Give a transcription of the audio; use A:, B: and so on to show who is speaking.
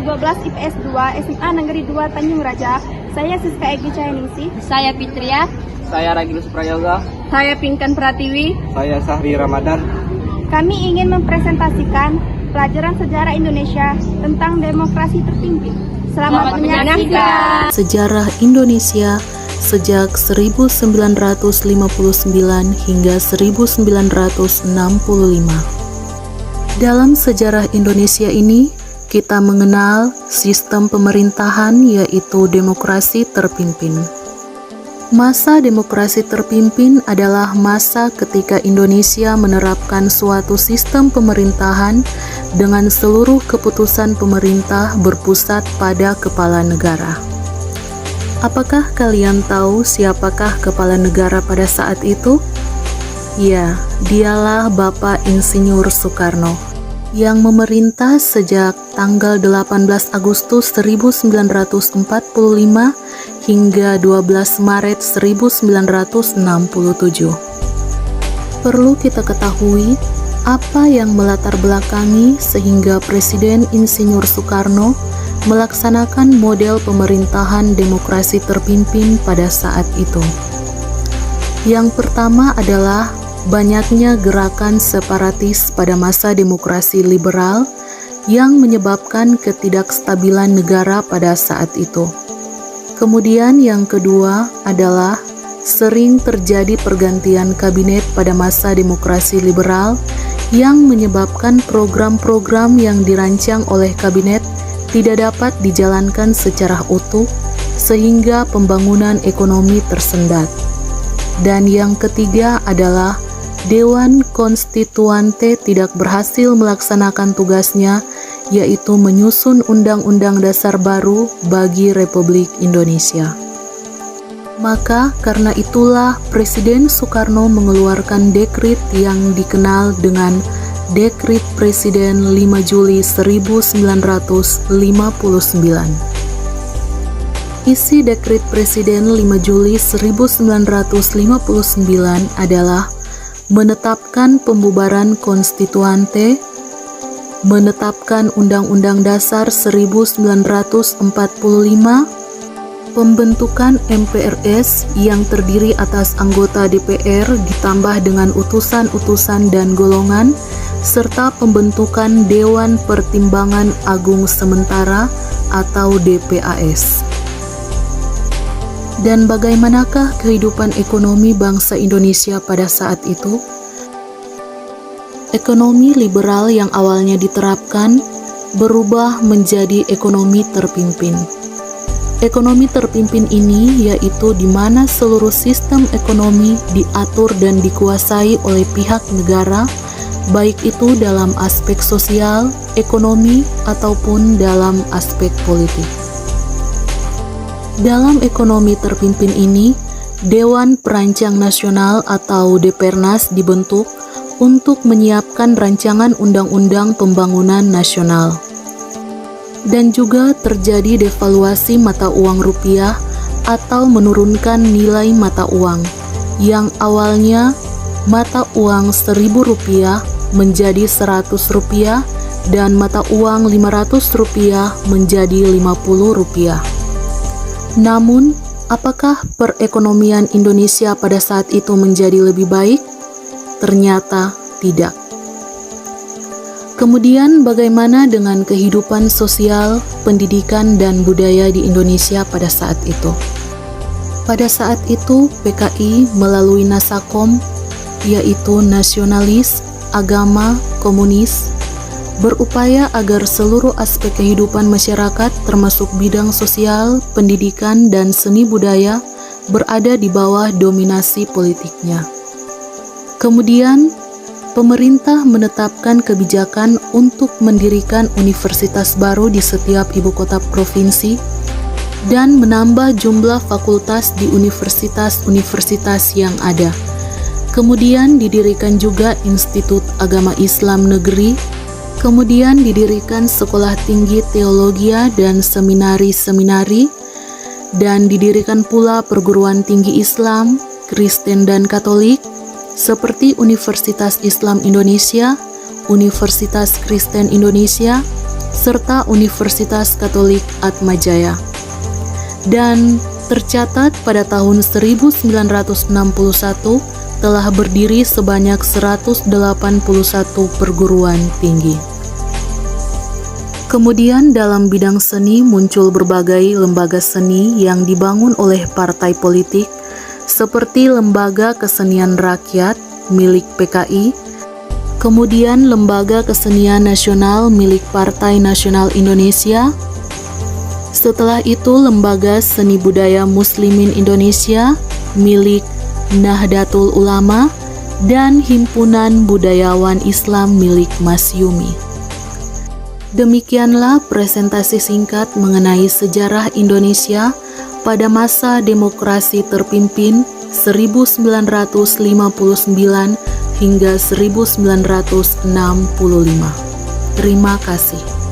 A: 12 IPS 2 SMA Negeri 2 Tanjung Raja. Saya Siska Egi Cahayaningsih.
B: Saya Fitria.
C: Saya Ragilus Prayoga.
B: Saya Pinkan Pratiwi.
C: Saya Sahri Ramadan.
A: Kami ingin mempresentasikan pelajaran sejarah Indonesia tentang demokrasi terpimpin. Selamat menyaksikan.
D: Sejarah Indonesia sejak 1959 hingga 1965. Dalam sejarah Indonesia ini, kita mengenal sistem pemerintahan yaitu demokrasi terpimpin. Masa demokrasi terpimpin adalah masa ketika Indonesia menerapkan suatu sistem pemerintahan dengan seluruh keputusan pemerintah berpusat pada kepala negara. Apakah kalian tahu siapakah kepala negara pada saat itu? Ya, dialah Bapak Insinyur Soekarno yang memerintah sejak tanggal 18 Agustus 1945 hingga 12 Maret 1967. Perlu kita ketahui apa yang melatar belakangi sehingga Presiden Insinyur Soekarno melaksanakan model pemerintahan demokrasi terpimpin pada saat itu. Yang pertama adalah banyaknya gerakan separatis pada masa demokrasi liberal yang menyebabkan ketidakstabilan negara pada saat itu. Kemudian yang kedua adalah sering terjadi pergantian kabinet pada masa demokrasi liberal yang menyebabkan program-program yang dirancang oleh kabinet tidak dapat dijalankan secara utuh sehingga pembangunan ekonomi tersendat. Dan yang ketiga adalah Dewan Konstituante tidak berhasil melaksanakan tugasnya, yaitu menyusun Undang-Undang Dasar baru bagi Republik Indonesia. Maka karena itulah Presiden Soekarno mengeluarkan dekrit yang dikenal dengan Dekrit Presiden 5 Juli 1959. Isi Dekrit Presiden 5 Juli 1959 adalah menetapkan pembubaran konstituante, menetapkan Undang-Undang Dasar 1945, pembentukan MPRS yang terdiri atas anggota DPR ditambah dengan utusan-utusan dan golongan, serta pembentukan Dewan Pertimbangan Agung Sementara atau DPAS. Dan bagaimanakah kehidupan ekonomi bangsa Indonesia pada saat itu? Ekonomi liberal yang awalnya diterapkan berubah menjadi ekonomi terpimpin. Ekonomi terpimpin ini yaitu di mana seluruh sistem ekonomi diatur dan dikuasai oleh pihak negara, baik itu dalam aspek sosial, ekonomi, ataupun dalam aspek politik. Dalam ekonomi terpimpin ini, Dewan Perancang Nasional atau Depernas dibentuk untuk menyiapkan rancangan undang-undang pembangunan nasional. Dan juga terjadi devaluasi mata uang rupiah atau menurunkan nilai mata uang, yang awalnya mata uang Rp1.000 menjadi Rp100 dan mata uang Rp500 menjadi Rp50. Namun, apakah perekonomian Indonesia pada saat itu menjadi lebih baik? Ternyata tidak. Kemudian bagaimana dengan kehidupan sosial, pendidikan, dan budaya di Indonesia pada saat itu? Pada saat itu, PKI melalui Nasakom, yaitu nasionalis, agama, komunis, berupaya agar seluruh aspek kehidupan masyarakat termasuk bidang sosial, pendidikan, dan seni budaya berada di bawah dominasi politiknya. Kemudian, pemerintah menetapkan kebijakan untuk mendirikan universitas baru di setiap ibu kota provinsi dan menambah jumlah fakultas di universitas-universitas yang ada. Kemudian didirikan juga Institut Agama Islam Negeri. Kemudian didirikan sekolah tinggi teologi dan seminari-seminari, dan didirikan pula perguruan tinggi Islam, Kristen dan Katolik, seperti Universitas Islam Indonesia, Universitas Kristen Indonesia, serta Universitas Katolik Atmajaya. Dan tercatat pada tahun 1961 telah berdiri sebanyak 181 perguruan tinggi. Kemudian dalam bidang seni muncul berbagai lembaga seni yang dibangun oleh partai politik seperti Lembaga Kesenian Rakyat milik PKI, kemudian Lembaga Kesenian Nasional milik Partai Nasional Indonesia, setelah itu Lembaga Seni Budaya Muslimin Indonesia milik Nahdlatul Ulama, dan Himpunan Budayawan Islam milik Masyumi. Demikianlah presentasi singkat mengenai sejarah Indonesia pada masa demokrasi terpimpin 1959 hingga 1965. Terima kasih.